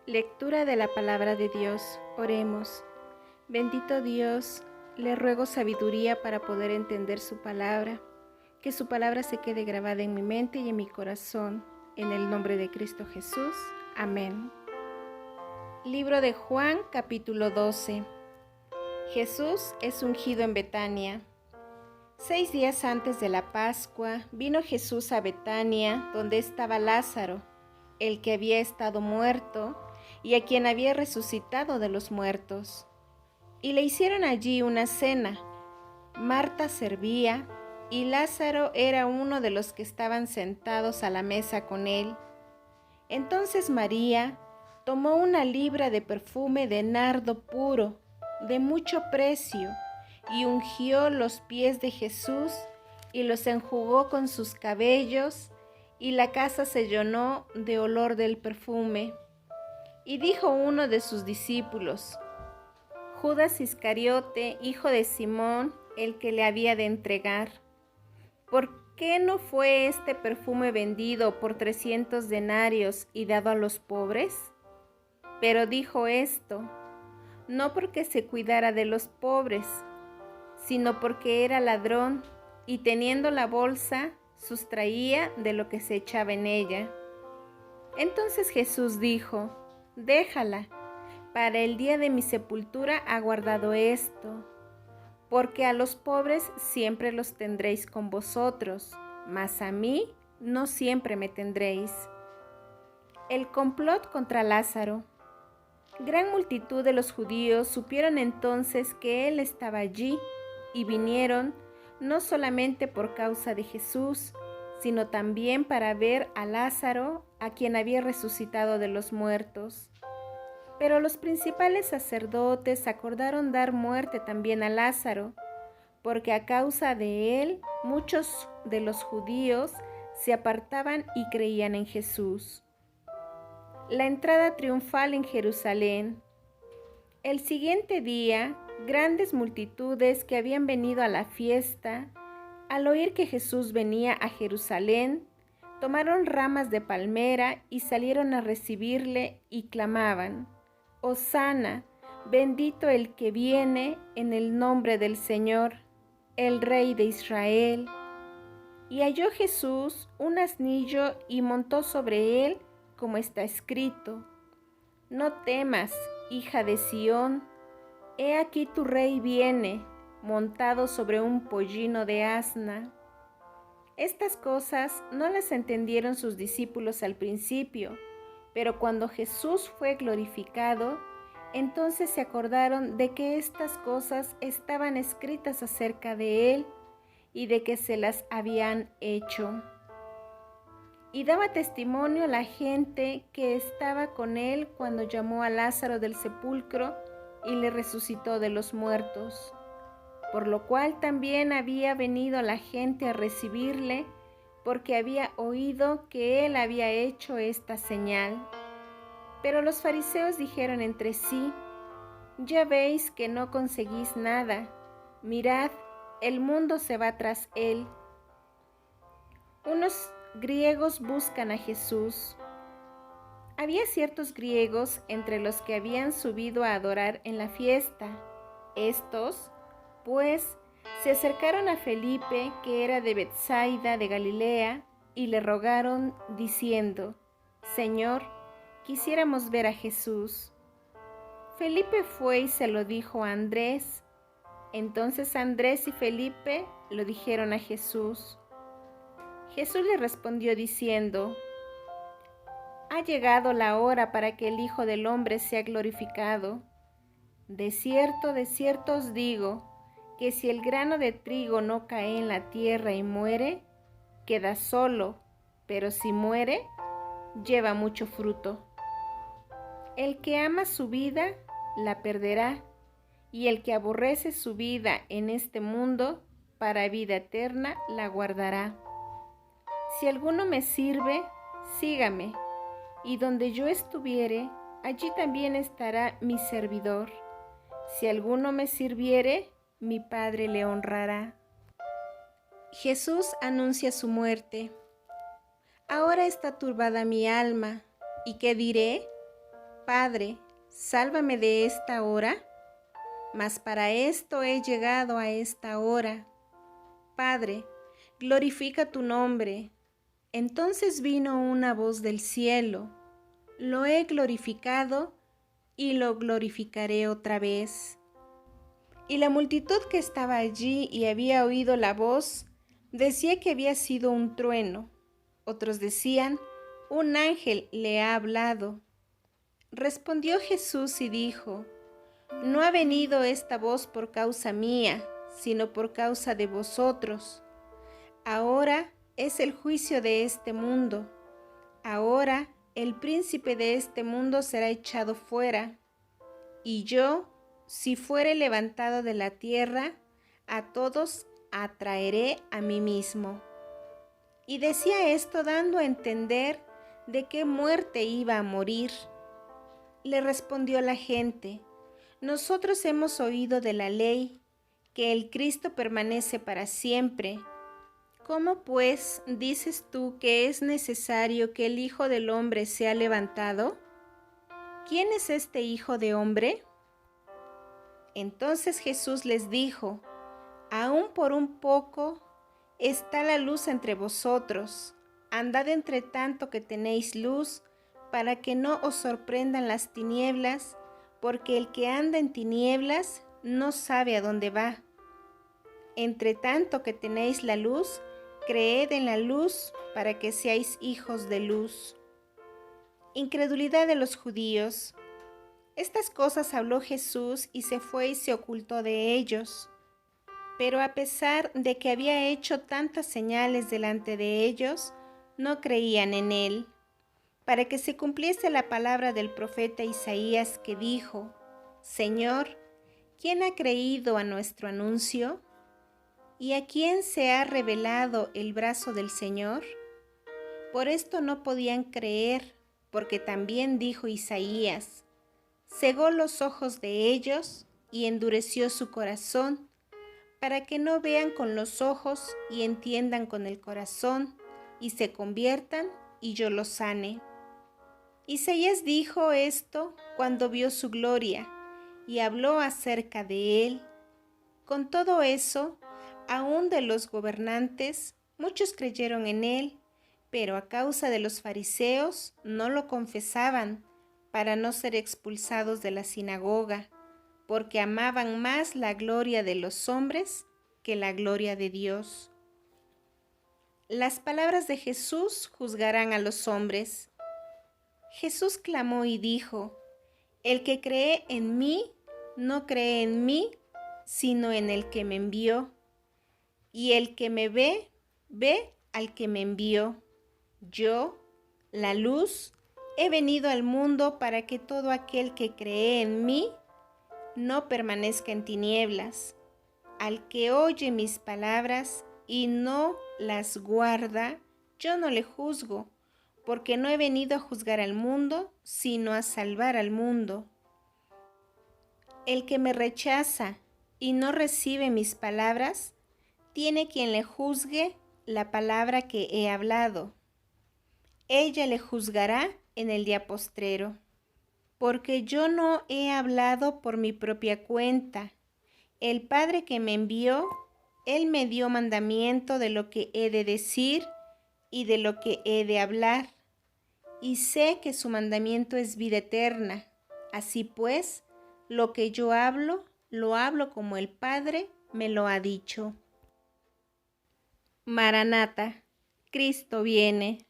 Lectura de la palabra de Dios. Oremos. Bendito Dios, le ruego sabiduría para poder entender su palabra, que su palabra se quede grabada en mi mente y en mi corazón. En el nombre de Cristo Jesús. Amén. Libro de Juan, capítulo 12. Jesús es ungido en Betania. 6 días antes de la Pascua, vino Jesús a Betania, donde estaba Lázaro, el que había estado muerto y a quien había resucitado de los muertos. Y le hicieron allí una cena. Marta servía, y Lázaro era uno de los que estaban sentados a la mesa con él. Entonces María tomó 1 libra de perfume de nardo puro, de mucho precio, y ungió los pies de Jesús y los enjugó con sus cabellos, y la casa se llenó de olor del perfume. Y dijo uno de sus discípulos, Judas Iscariote, hijo de Simón, el que le había de entregar, ¿por qué no fue este perfume vendido por 300 denarios y dado a los pobres? Pero dijo esto, no porque se cuidara de los pobres, sino porque era ladrón, y teniendo la bolsa, sustraía de lo que se echaba en ella. Entonces Jesús dijo, déjala, para el día de mi sepultura ha guardado esto, porque a los pobres siempre los tendréis con vosotros, mas a mí no siempre me tendréis. El complot contra Lázaro. Gran multitud de los judíos supieron entonces que él estaba allí, y vinieron no solamente por causa de Jesús, sino también para ver a Lázaro, a quien había resucitado de los muertos. Pero los principales sacerdotes acordaron dar muerte también a Lázaro, porque a causa de él muchos de los judíos se apartaban y creían en Jesús. La entrada triunfal en Jerusalén. El siguiente día, grandes multitudes que habían venido a la fiesta, al oír que Jesús venía a Jerusalén, tomaron ramas de palmera y salieron a recibirle y clamaban, Hosana, bendito el que viene en el nombre del Señor, el Rey de Israel. Y halló Jesús un asnillo y montó sobre él, como está escrito, no temas, hija de Sión, he aquí tu rey viene, montado sobre un pollino de asna. Estas cosas no las entendieron sus discípulos al principio, pero cuando Jesús fue glorificado, entonces se acordaron de que estas cosas estaban escritas acerca de él y de que se las habían hecho. Y daba testimonio la gente que estaba con él cuando llamó a Lázaro del sepulcro y le resucitó de los muertos, por lo cual también había venido la gente a recibirle, porque había oído que él había hecho esta señal. Pero los fariseos dijeron entre sí, ya veis que no conseguís nada, mirad, el mundo se va tras él. Unos griegos buscan a Jesús. Había ciertos griegos entre los que habían subido a adorar en la fiesta. Estos, pues, se acercaron a Felipe, que era de Betsaida de Galilea, y le rogaron, diciendo, Señor, quisiéramos ver a Jesús. Felipe fue y se lo dijo a Andrés. Entonces Andrés y Felipe lo dijeron a Jesús. Jesús le respondió diciendo, ha llegado la hora para que el Hijo del Hombre sea glorificado. De cierto os digo, que si el grano de trigo no cae en la tierra y muere, queda solo, pero si muere, lleva mucho fruto. El que ama su vida, la perderá, y el que aborrece su vida en este mundo, para vida eterna la guardará. Si alguno me sirve, sígame, y donde yo estuviere, allí también estará mi servidor. Si alguno me sirviere, mi Padre le honrará. Jesús anuncia su muerte. Ahora está turbada mi alma, ¿y qué diré? Padre, sálvame de esta hora, mas para esto he llegado a esta hora. Padre, glorifica tu nombre. Entonces vino una voz del cielo: lo he glorificado y lo glorificaré otra vez. Y la multitud que estaba allí y había oído la voz, decía que había sido un trueno. Otros decían: un ángel le ha hablado. Respondió Jesús y dijo: no ha venido esta voz por causa mía, sino por causa de vosotros. Ahora es el juicio de este mundo. Ahora el príncipe de este mundo será echado fuera. Y yo, si fuere levantado de la tierra, a todos atraeré a mí mismo. Y decía esto dando a entender de qué muerte iba a morir. Le respondió la gente: nosotros hemos oído de la ley que el Cristo permanece para siempre. ¿Cómo pues dices tú que es necesario que el Hijo del Hombre sea levantado? ¿Quién es este Hijo de Hombre? Entonces Jesús les dijo: aún por un poco está la luz entre vosotros. Andad entre tanto que tenéis luz, para que no os sorprendan las tinieblas, porque el que anda en tinieblas no sabe a dónde va. Entre tanto que tenéis la luz, creed en la luz, para que seáis hijos de luz. Incredulidad de los judíos. Estas cosas habló Jesús y se fue y se ocultó de ellos. Pero a pesar de que había hecho tantas señales delante de ellos, no creían en él, para que se cumpliese la palabra del profeta Isaías que dijo: Señor, ¿quién ha creído a nuestro anuncio? ¿Y a quién se ha revelado el brazo del Señor? Por esto no podían creer, porque también dijo Isaías: cegó los ojos de ellos y endureció su corazón, para que no vean con los ojos y entiendan con el corazón, y se conviertan y yo los sane. Isaías dijo esto cuando vio su gloria, y habló acerca de él. Con todo eso, aún de los gobernantes, muchos creyeron en él, pero a causa de los fariseos no lo confesaban, para no ser expulsados de la sinagoga, porque amaban más la gloria de los hombres que la gloria de Dios. Las palabras de Jesús juzgarán a los hombres. Jesús clamó y dijo: el que cree en mí, no cree en mí, sino en el que me envió. Y el que me ve, ve al que me envió. Yo, la luz, he venido al mundo para que todo aquel que cree en mí no permanezca en tinieblas. Al que oye mis palabras y no las guarda, yo no le juzgo, porque no he venido a juzgar al mundo, sino a salvar al mundo. El que me rechaza y no recibe mis palabras, tiene quien le juzgue la palabra que he hablado. Ella le juzgará en el día postrero, porque yo no he hablado por mi propia cuenta. El Padre que me envió, Él me dio mandamiento de lo que he de decir y de lo que he de hablar. Y sé que su mandamiento es vida eterna. Así pues, lo que yo hablo, lo hablo como el Padre me lo ha dicho. Maranata, Cristo viene.